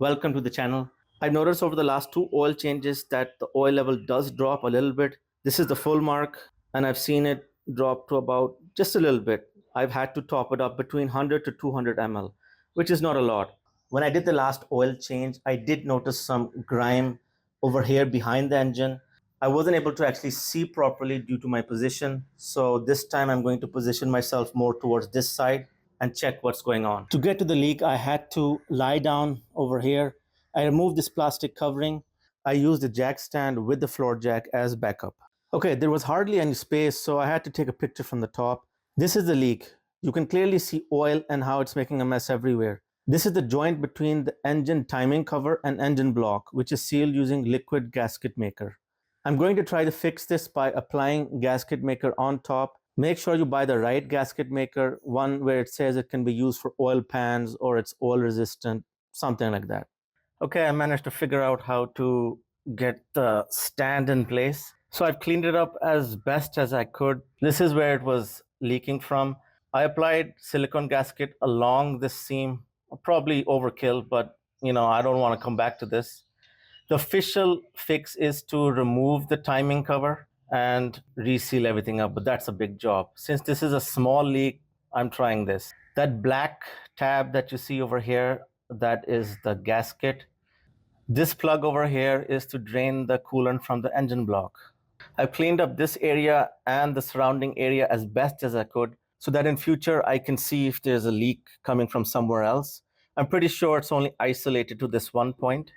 Welcome to the channel. I noticed over the last two oil changes that the oil level does drop a little bit. This is the full mark and I've seen it drop to about just a little bit. I've had to top it up between 100 to 200 ml, which is not a lot. When I did the last oil change, I did notice some grime over here behind the engine. I wasn't able to actually see properly due to my position. So this time I'm going to position myself more towards this side and check what's going on. To get to the leak, I had to lie down over here. I removed this plastic covering. I used the jack stand with the floor jack as backup. Okay, there was hardly any space, so I had to take a picture from the top. This is the leak. You can clearly see oil and how it's making a mess everywhere. This is the joint between the engine timing cover and engine block, which is sealed using liquid gasket maker. I'm going to try to fix this by applying gasket maker on top. Make sure you buy the right gasket maker, one where it says it can be used for oil pans or it's oil resistant, something like that. Okay, I managed to figure out how to get the stand in place. So I've cleaned it up as best as I could. This is where it was leaking from. I applied silicone gasket along this seam, probably overkill, but I don't want to come back to this. The official fix is to remove the timing cover and reseal everything up, but that's a big job. Since this is a small leak, I'm trying this. That black tab that you see over here, that is the gasket. This plug over here is to drain the coolant from the engine block. I've cleaned up this area and the surrounding area as best as I could so that in future I can see if there's a leak coming from somewhere else. I'm pretty sure it's only isolated to this one point.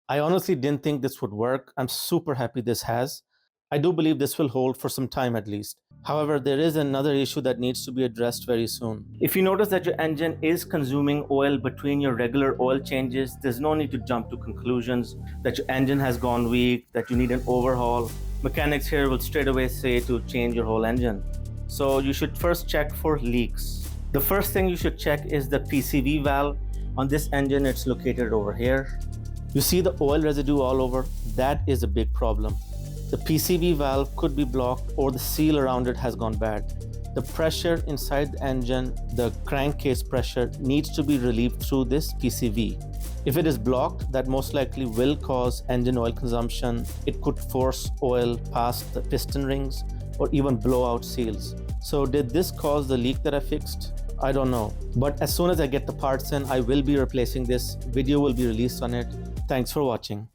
I honestly didn't think this would work. I'm super happy this has. I do believe this will hold for some time at least. However, there is another issue that needs to be addressed very soon. If you notice that your engine is consuming oil between your regular oil changes, there's no need to jump to conclusions that your engine has gone weak, that you need an overhaul. Mechanics here will straight away say to change your whole engine. So you should first check for leaks. The first thing you should check is the PCV valve. On this engine, it's located over here. You see the oil residue all over? That is a big problem. The PCV valve could be blocked or the seal around it has gone bad. The pressure inside the engine, the crankcase pressure, needs to be relieved through this PCV. If it is blocked, that most likely will cause engine oil consumption. It could force oil past the piston rings or even blow out seals. So did this cause the leak that I fixed? I don't know. But as soon as I get the parts in, I will be replacing this. Video will be released on it. Thanks for watching.